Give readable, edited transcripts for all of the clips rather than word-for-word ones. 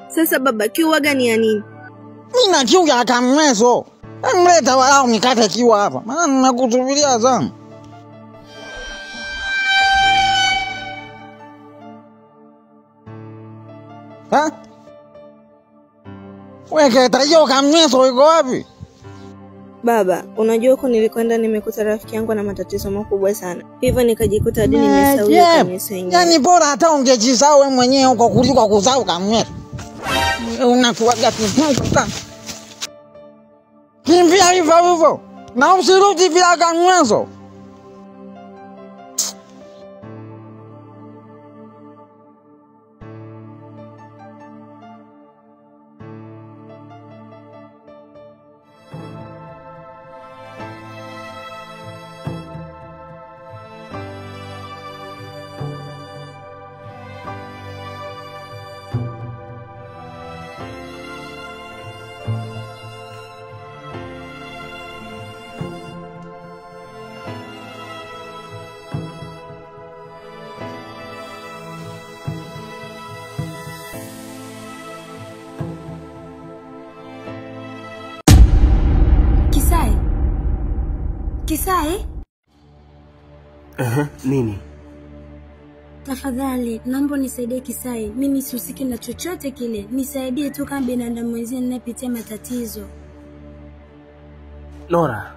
Sasa baba, kiu gani ya nini? Nina kiu ya kamweso. Mleta walao mikate kiwa hapa. Maana ninakusubiria sana. Ha? Weke tayo kamweso iko wapi? Baba, unajua huko nilikwenda nimekuta rafiki yangu na matatizo makubwa sana. Hivyo nikajikuta hadi nimesahau kanisa yenyewe. Yaani bora hata ungejisahau wewe mwenyewe huko kuliko kusahau kamweso. Unakuaga sana. Kimbia hivyo. Na usirudi bila kamweso. Kisai? Nini? Tafadhali, naomba nisaidie Kisai. Mimi sihusiki na chochote kile. Nisaidie tu kama binadamu mwenzie ninayepitia matatizo. Nora,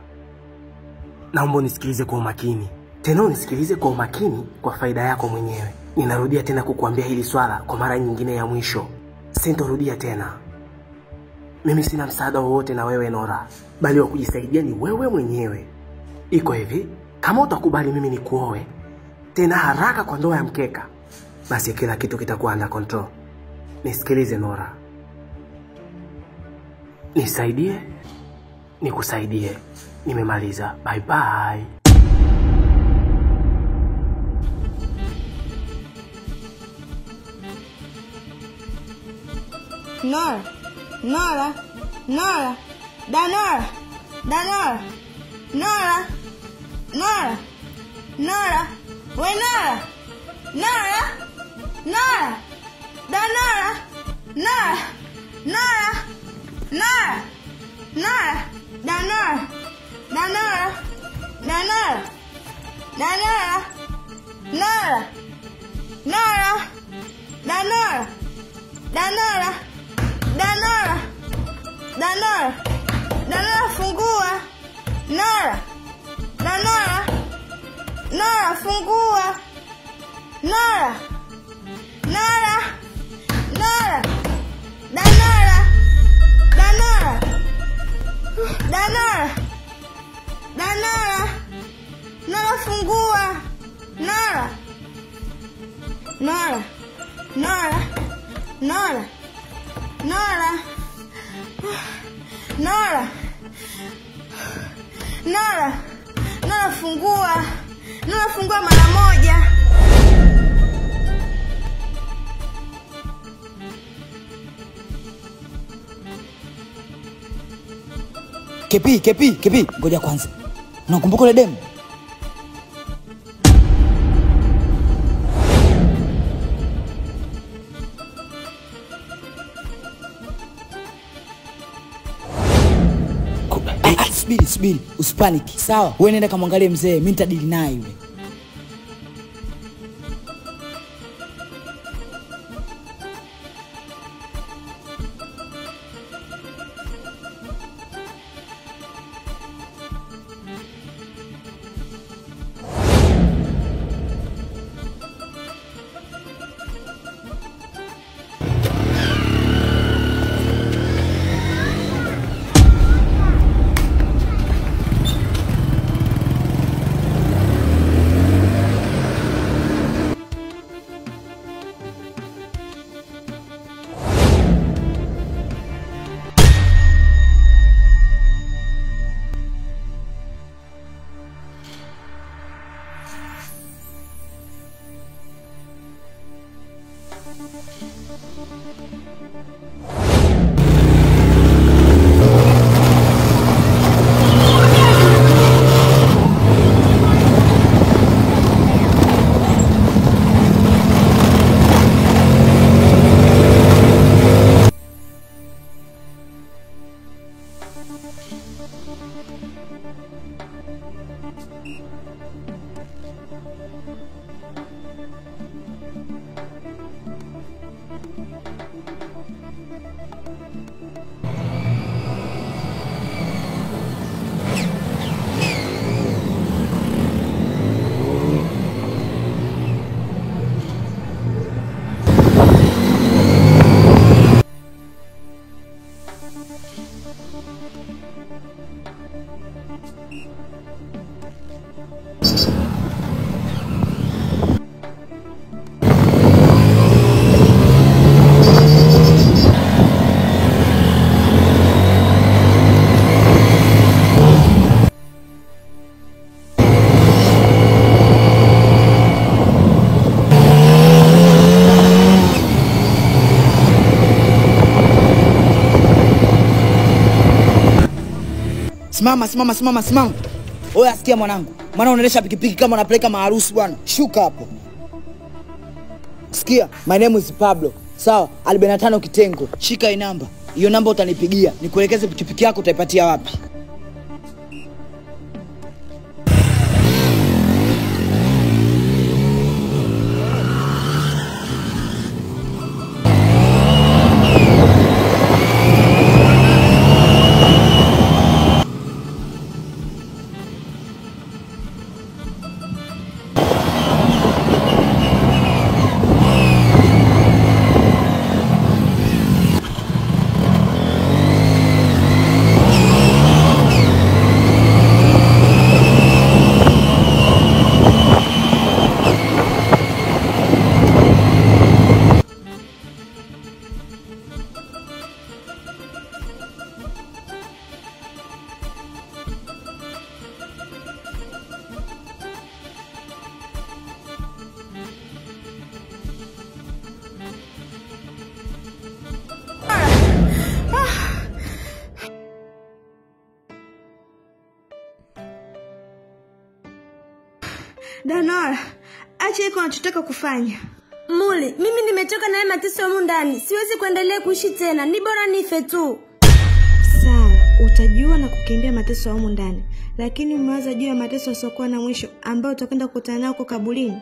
naomba unisikilize kwa umakini. Tena unisikilize kwa umakini kwa faida yako mwenyewe. Ninarudia tena kukuambia hili swala kwa mara nyingine ya mwisho. Sintorudia tena. Mimi sina msaada wowote na wewe Nora, bali wa kujisaidia ni wewe mwenyewe. Iko hivi, kama utakubali mimi nikuoe, tena haraka kwa ndoa ya mkeka, basi kila kitu kitakuwa under control. Nisikilize Nora. Nisaidie, nikusaidie. Nimemaliza. Bye bye. Nora. Danora. Nora. Danora. Danora. Nora. We Nora. Nora. Danora. Nora. Danora. Fungua. Nora. Fungua. Nora. Fungua. Fungua mara moja. Kepi, ngoja kwanza. Unakumbuka ile demu? Subiri, usipaniki. Sawa, wewe nenda kamwangalie mzee, mimi nitadili naye yule. Simama. Oya sikia mwanangu. Maana unaendesha pikipiki kama unapeleka maharusi bwana. Shuka hapo. Sikia, my name is Pablo. Sawa, 45 kitengo. Shika hii namba. Hiyo namba utanipigia. Nikuelekeze pikipiki yako utaipatia wapi. Danora, acha iko unachotaka kufanya. Muli, mimi nimechoka na haya mateso humu ndani. Siwezi kuendelea kuishi tena. Ni bora nife tu. Sawa, utajua na kukimbia mateso humu ndani. Lakini umewaza juu ya mateso yasiokuwa na mwisho ambayo utakwenda kukutana nao huko kaburini?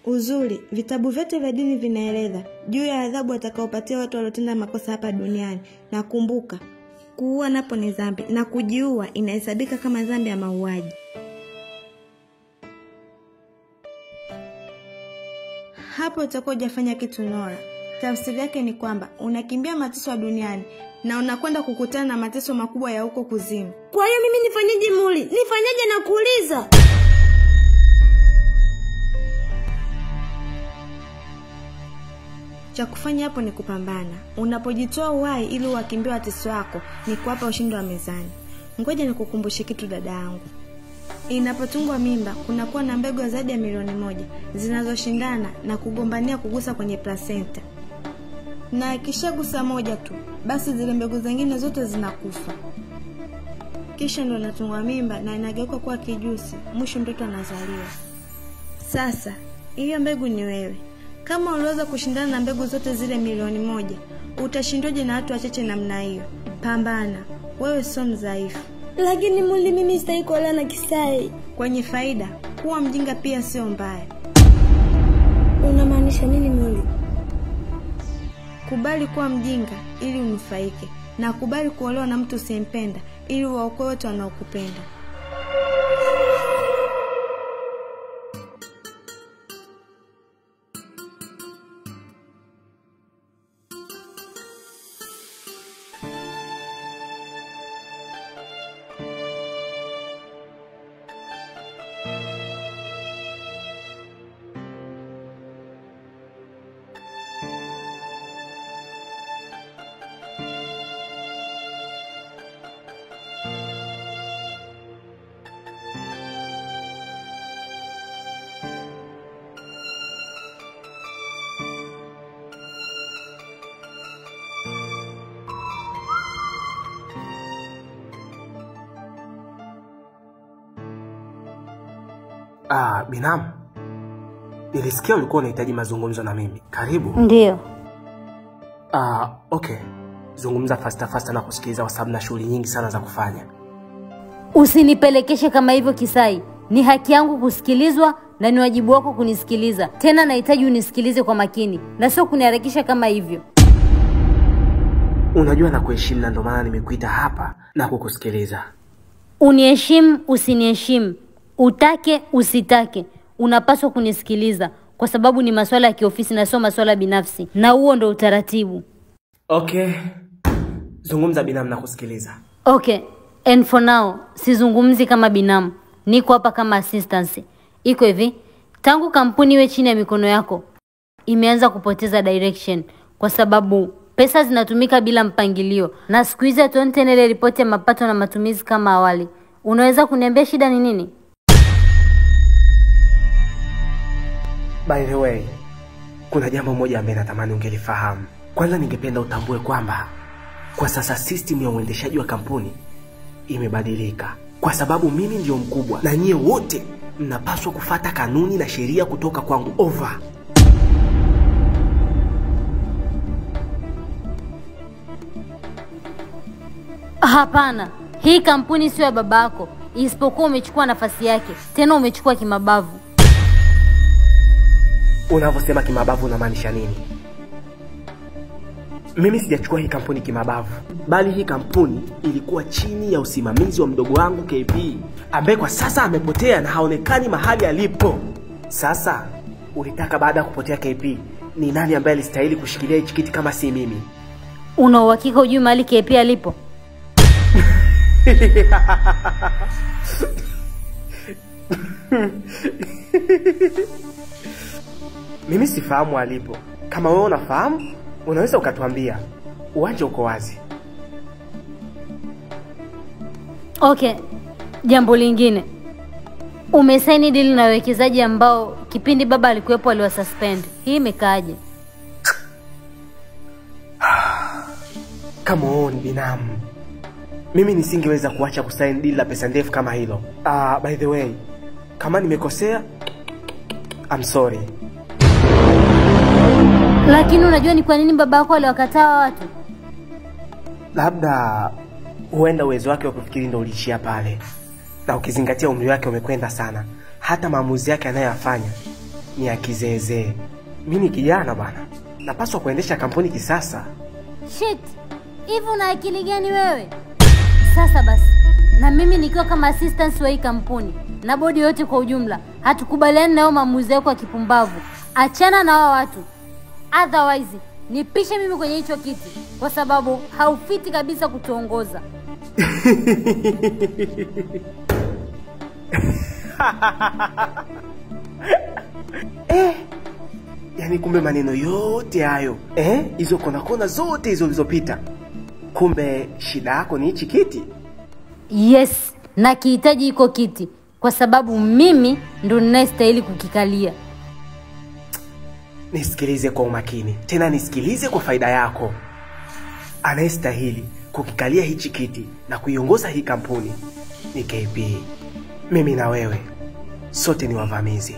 Uzuri, vitabu vyote vya dini vinaeleza juu ya adhabu atakaopatia watu waliotenda makosa hapa duniani. Na kumbuka, kuua napo ni dhambi na kujiua inahesabika kama dhambi ya mauaji. Hapo utakuwa hujafanya kitu Nora. Tafsiri yake ni kwamba unakimbia mateso ya duniani na unakwenda kukutana na mateso makubwa ya huko kuzimu. Kwa hiyo mimi nifanyaje Muli? Nifanyaje na kuuliza? Cha kufanya hapo ni kupambana. Unapojitoa uhai ili uwakimbie wateso wako ni kuwapa ushindi wa mezani. Ngoja nikukumbushe kitu dada yangu. Inapotungwa mimba kunakuwa na mbegu zaidi ya milioni 1 zinazoshindana na kugombania kugusa kwenye placenta. Na ikishagusa moja tu, basi zile mbegu zingine zote zinakufa. Kisha ndo inatungwa mimba na inageuka kuwa kijusi, mwisho mtoto anazaliwa. Sasa, hiyo mbegu ni wewe. Kama uliweza kushindana na mbegu zote zile milioni 1, utashindoje na watu wachache namna hiyo? Pambana, wewe sio mdhaifu. Lakini Muli, mimi sitaki kuolewa na Kisai. Kwenye faida, kuwa mjinga pia sio mbaya. Unamaanisha nini Muli? Kubali kuwa mjinga ili unufaike, na kubali kuolewa na mtu usiyempenda ili waokoe watu wanaokupenda. Binamu. Nilisikia ulikuwa unahitaji mazungumzo na mimi. Karibu. Ndio. Okay. Zungumza fasta na kusikiliza kwa sababu na shughuli nyingi sana za kufanya. Usinipelekeshe kama hivyo Kisai. Ni haki yangu kusikilizwa na ni wajibu wako kunisikiliza. Tena nahitaji unisikilize kwa makini na sio kuniharakisha kama hivyo. Unajua na kuheshimu na ndio maana nimekuita hapa na kukusikiliza. Uniheshimu, usiniheshimu, utake, usitake, unapaswa kunisikiliza kwa sababu ni masuala ya kiofisi na sio masuala binafsi, na huo ndio utaratibu. Okay. Zungumza binamu na kusikiliza. Okay. And for now, sizungumzi kama binamu. Niko hapa kama assistance. Iko hivi, tangu kampuni iwe chini ya mikono yako, imeanza kupoteza direction kwa sababu pesa zinatumika bila mpangilio na siku hizi hatuoni tena ile ripoti ya mapato na matumizi kama awali. Unaweza kuniambia shida ni nini? By the way, kuna jambo moja ambalo natamani ungelifahamu. Kwanza ningependa utambue kwamba kwa sasa system ya uendeshaji wa kampuni imebadilika. Kwa sababu mimi ndio mkubwa na nyie wote mnapaswa kufuata kanuni na sheria kutoka kwangu. Over. Hapana, hii kampuni sio ya babako, isipokuwa umechukua nafasi yake. Tena umechukua kimabavu. Unavyosema kimabavu unamaanisha nini? Mimi sijachukua hii kampuni kimabavu, bali hii kampuni ilikuwa chini ya usimamizi wa mdogo wangu KP, ambaye kwa sasa amepotea na haonekani mahali alipo. Sasa ulitaka baada ya kupotea KP, ni nani ambaye alistahili kushikilia hichi kiti kama si mimi? Una uhakika hujui mahali KP alipo? Mimi sifahamu alipo. Kama wewe unafahamu, unaweza ukatuambia. Uwanja uko wazi. Okay. Jambo lingine. Umesaini deal na wawekezaji ambao kipindi baba alikuwepo aliwasuspend. Hii imekaaje? Come on, binamu. Mimi nisingeweza kuacha kusaini deal la pesa ndefu kama hilo. By the way, kama nimekosea, I'm sorry. Lakini unajua ni kwa nini baba yako aliwakataa watu? Labda huenda uwezo wake wa kufikiri ndio uliishia pale. Na ukizingatia umri wake umekwenda sana, hata maamuzi yake anayoyafanya ni ya kizeezee. Mimi ni kijana bana. Napaswa kuendesha kampuni kisasa. Shit. Hivi una akili gani wewe? Sasa basi, na mimi nikiwa kama assistant wa hii kampuni na bodi yote kwa ujumla, hatukubaliani na maamuzi yako ya kipumbavu. Achana na hao watu. Otherwise, nipishe mimi kwenye hicho kiti kwa sababu haufiti kabisa kutuongoza. Yaani kumbe maneno yote hayo, hizo kona zote hizo ulizopita, kumbe shida yako ni hichi kiti? Yes, na kihitaji iko kiti kwa sababu mimi ndo ninayestahili kukikalia. Nisikilize kwa umakini, tena nisikilize kwa faida yako. Anayestahili kukikalia hichi kiti na kuiongoza hii kampuni ni KP. Mimi na wewe sote ni wavamizi.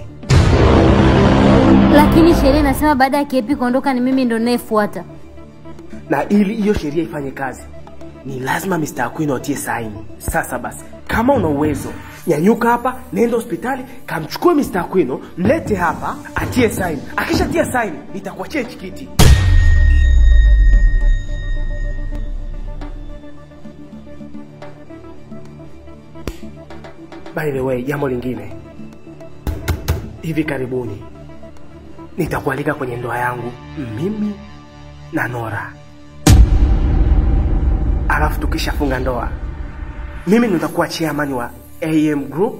Lakini sheria inasema baada ya KP kuondoka ni mimi ndo ninayefuata. Na ili hiyo sheria ifanye kazi, ni lazima Mr. Aquino atie saini. Sasa basi, kama una uwezo, nyanyuka hapa, nenda hospitali, kamchukue Mr. Aquino, mlete hapa, atie saini. Akishatia saini, nitakuachia hichi kiti. By the way, jambo lingine. Hivi karibuni nitakualika kwenye ndoa yangu, mimi na Nora. Alafu tukishafunga ndoa, mimi nitakuwa chairman wa AM Group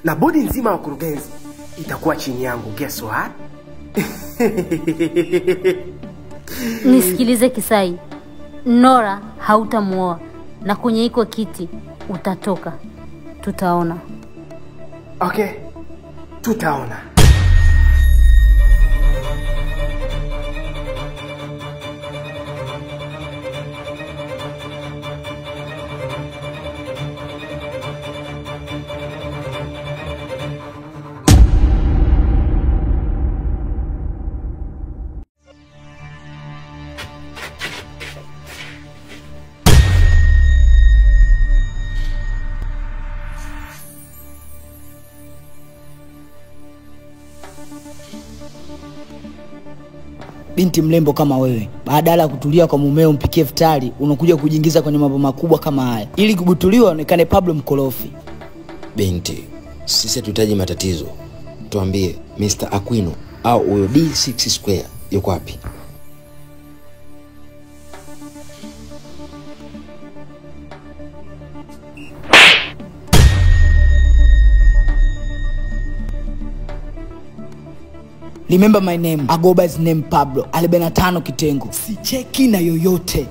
na bodi nzima wa kurugenzi itakuwa chini yangu. Guess what? Nisikilize Kisai. Nora hautamuoa na kwenye iko kiti utatoka. Tutaona. Okay. Tutaona. Binti mlembo kama wewe, badala ya kutulia kwa mumeo mpikie futari, unakuja kujiingiza kwenye mambo makubwa kama haya ili kubutuliwa onekane Pablo mkorofi. Binti, sisi hatuhitaji matatizo. Tuambie, Mr. Aquino au huyo D6 Square yuko wapi? Remember my name. I go by his name Pablo. 45 kitengo. Sicheki na yoyote.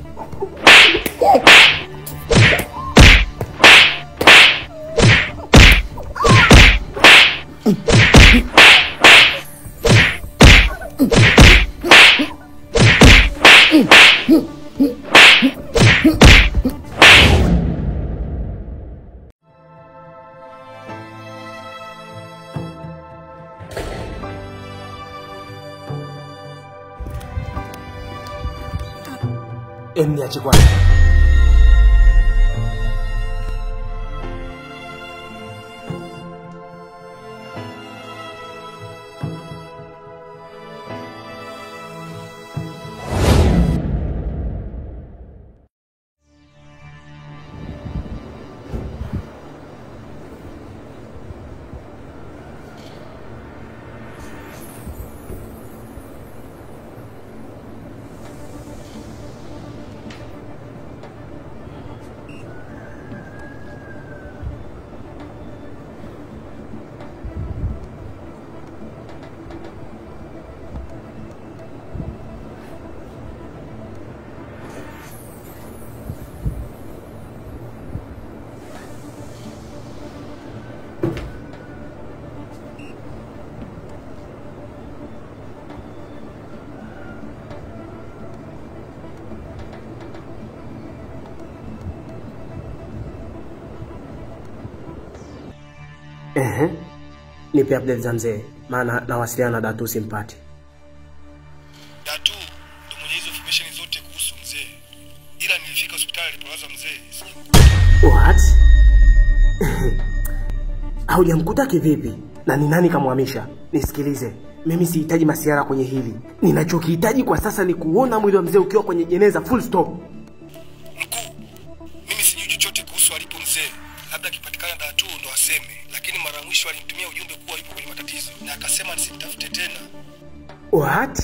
Niache kwanza. Nipe update za mzee, maana nawasiliana na Datu simpati. Datu ndio mwenye hizo information zote kuhusu mzee. Ila nilifika hospitali alipolaza mzee. What? Haujamkuta kivipi? Na ni nani kamhamisha? Nisikilize. Mimi sihitaji masiara kwenye hili. Ninachokihitaji kwa sasa ni kuona mwili wa mzee ukiwa kwenye jeneza, full stop. Mkuu, mimi sijui chochote kuhusu alipo mzee. Labda akipatikana Datu ndo aseme. Lakini mara mwisho alinitumia ujumbe kuwa yupo kwenye matatizo na akasema nisimtafute tena. What?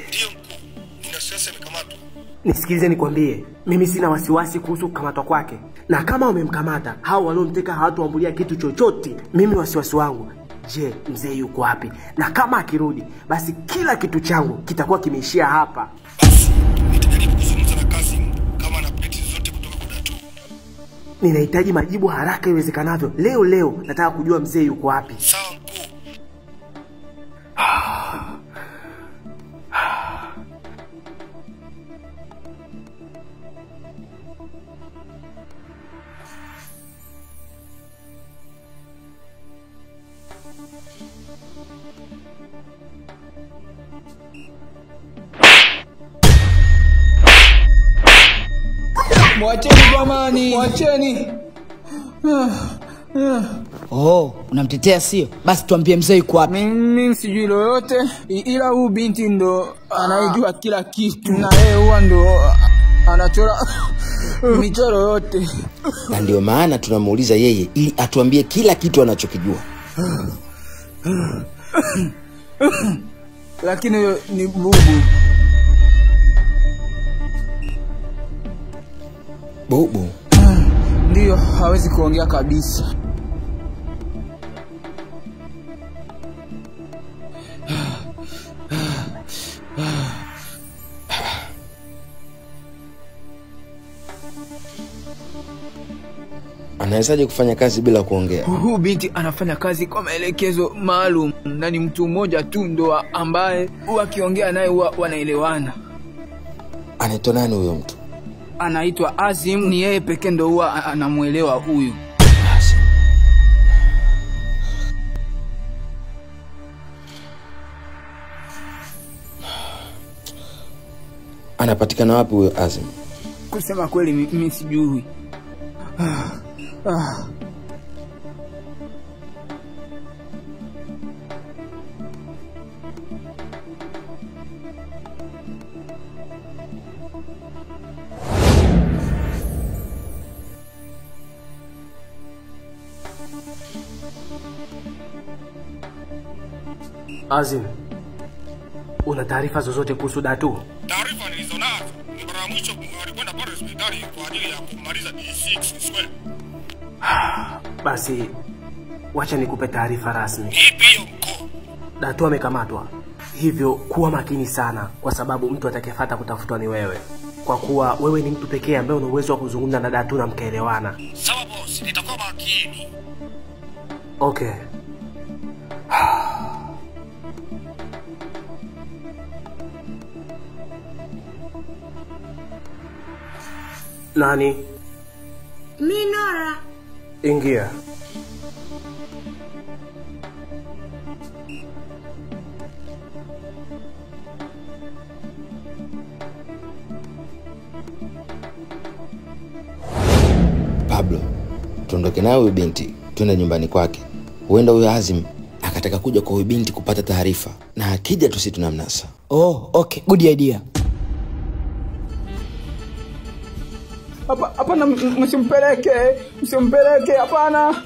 Ndio mkuu, nina wasiwasi amekamatwa. Nisikilize nikwambie, mimi sina wasiwasi kuhusu kukamatwa kwake. Na kama wamemkamata, hao waliomteka hawatuambulia kitu chochote. Mimi wasiwasi wangu, je, mzee yuko wapi? Na kama akirudi, basi kila kitu changu kitakuwa kimeishia hapa. Basi, nitajaribu kuzungumza na Kasim kama ana updates zote kutoka kwa Datu. Ninahitaji majibu haraka iwezekanavyo. Leo nataka kujua mzee yuko wapi. Sawa mkuu. Mwacheni jamani, mwacheni. Oh, unamtetea sio? Basi tuambie mzee yuko wapi. Mimi sijui lolote, ila huyu binti ndo anayejua kila kitu, na yeye huwa ndo anachora michoro yote. Na ndio maana tunamuuliza yeye ili atuambie kila kitu anachokijua. Lakini ni bubu. Bubu? Ndio, hawezi kuongea kabisa. Anawezaje kufanya kazi bila kuongea? Huyu binti anafanya kazi kwa maelekezo maalum, na ni mtu mmoja tu ndo ambaye wakiongea naye wanaelewana. Anaitwa nani huyo mtu? Anaitwa Azim, ni yeye pekee ndo huwa anamuelewa huyu. Anapatikana wapi huyo Azim? Kusema kweli mimi sijui. Azim, una taarifa zozote kuhusu Datu? Taarifa nilizonazo ni mara mwisho alikwenda pale hospitali kwa ajili ya kumaliza D6 square. Basi wacha nikupe taarifa rasmi. Ipi hiyo mkuu? Datu amekamatwa. Hivyo kuwa makini sana, kwa sababu mtu atakayefuata kutafutwa ni wewe. Kwa kuwa wewe ni mtu pekee ambaye una uwezo wa kuzungumza na Datu na mkaelewana. Sawa boss, nitakuwa makini. Okay. Nani? Minora. Ingia. tuondoke naye huyu binti twende nyumbani kwake. Huenda huyu Azim akataka kuja kwa huyu binti kupata taarifa, na akija tusi tunamnasa. Oh, okay, good idea. Hapana, msimpeleke, hapana.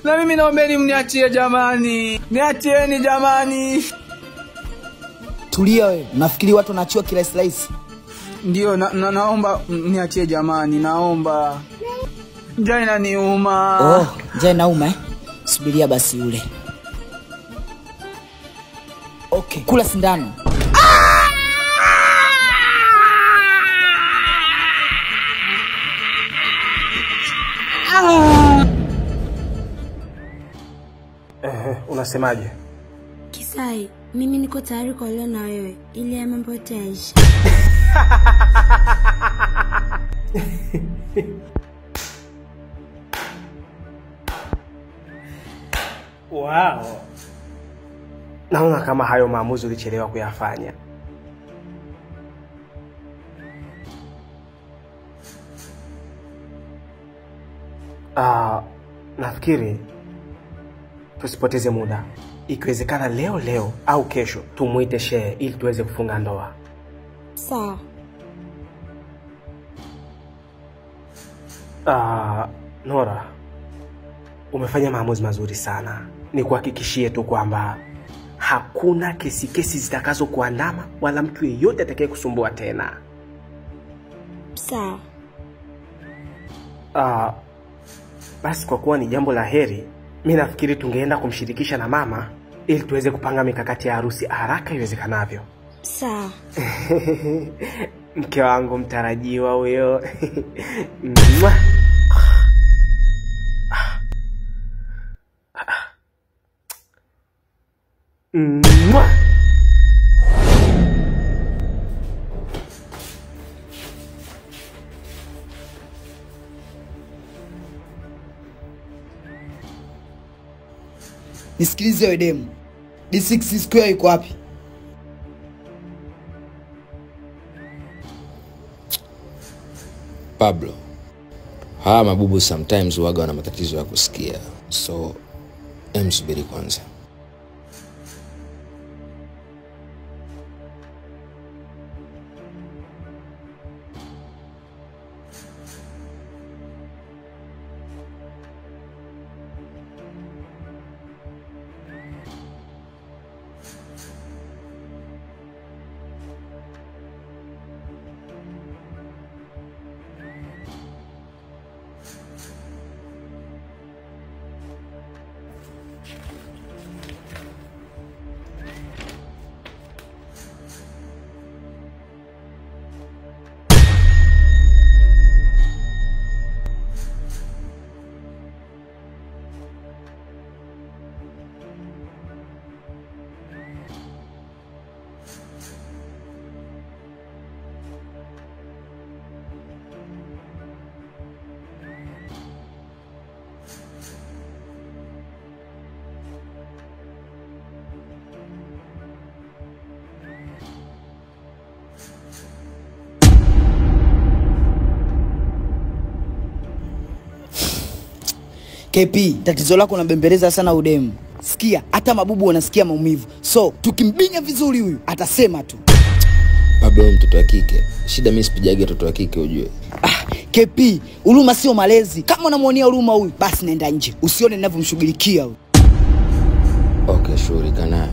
Na mimi naombeni mniachie jamani. Niachieni jamani. Tulia wewe, nafikiri watu wanaachiwa kirahisi. Ndio, naomba mniachie jamani, naomba. Njaa inaniuma. Oh, njaa inauma eh? Subiria basi ule. Okay, kula sindano. Unasemaje? Kisai, mimi niko tayari kuolewa na wewe ili ya mambo yote yaishe. Wow. Naona kama hayo maamuzi ulichelewa kuyafanya. Nafikiri tusipoteze muda. Ikiwezekana leo au kesho tumuite shehe ili tuweze kufunga ndoa. Sawa. Nora, umefanya maamuzi mazuri sana. Nikuhakikishie tu kwamba hakuna kesi zitakazo kuandama wala mtu yeyote atakaye kusumbua tena. Sawa. Basi kwa kuwa ni jambo la heri, mimi nafikiri tungeenda kumshirikisha na mama ili tuweze kupanga mikakati ya harusi haraka iwezekanavyo. Sawa. Mke wangu mtarajiwa huyo. Nisikilize wewe demu. D6 Square iko wapi? Pablo, hawa mabubu sometimes huaga wana matatizo ya kusikia. So, subiri kwanza. KP, tatizo lako unabembeleza sana udemu. Sikia, hata mabubu wanasikia maumivu. So, tukimbinya vizuri huyu, atasema tu. Pablo mtoto wa kike. Shida mimi sipijage mtoto wa kike ujue. KP, huruma sio malezi. Kama unamuonea huruma huyu, basi nenda nje. Usione ninavyomshughulikia huyu. Okay, shughulika naye.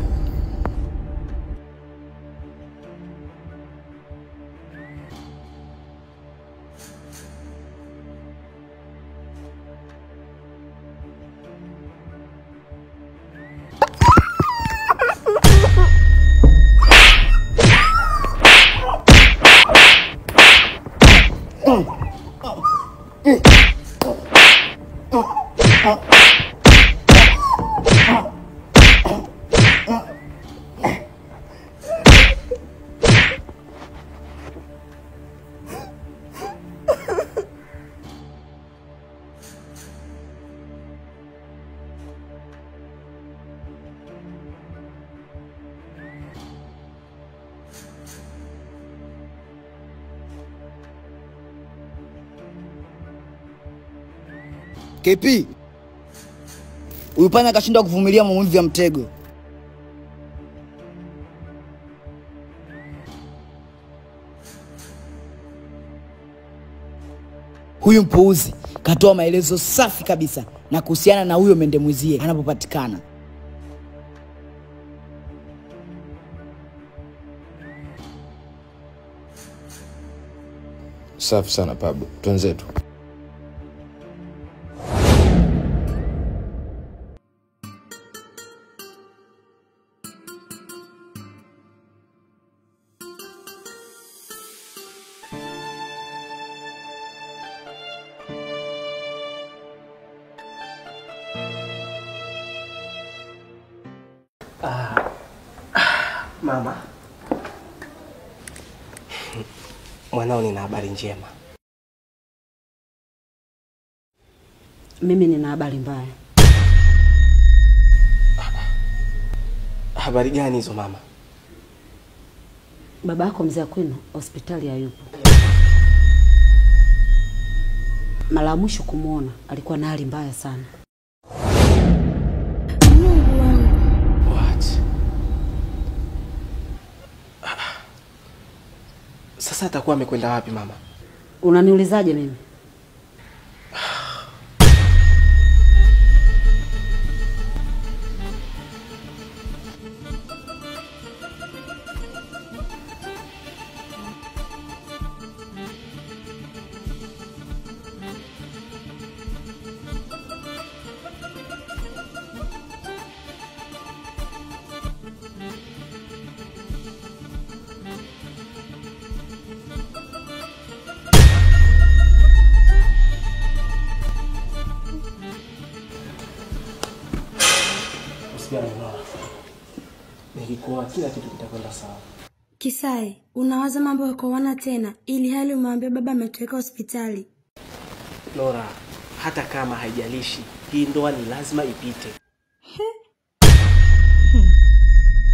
KP, huyu panya akashindwa kuvumilia maumivu ya mtego. Huyu mpuuzi katoa maelezo safi kabisa na kuhusiana na huyo mende mwizie anapopatikana. Safi sana Pablo, twenzetu. Mama, mwanao nina habari njema. Mimi nina habari mbaya. Habari gani hizo mama? Baba yako mzee Akwino hospitali hayupo. Mara mwisho kumuona alikuwa na hali mbaya sana. Mungu wangu. What? Sasa atakuwa amekwenda wapi mama? Unaniulizaje mimi? Nilikuwa kila kitu kitakwenda sawa. Kisai, unawaza mambo yako wana tena ili hali umwambie baba ametoweka hospitali. Nora, hata kama haijalishi, hii ndoa ni lazima ipite.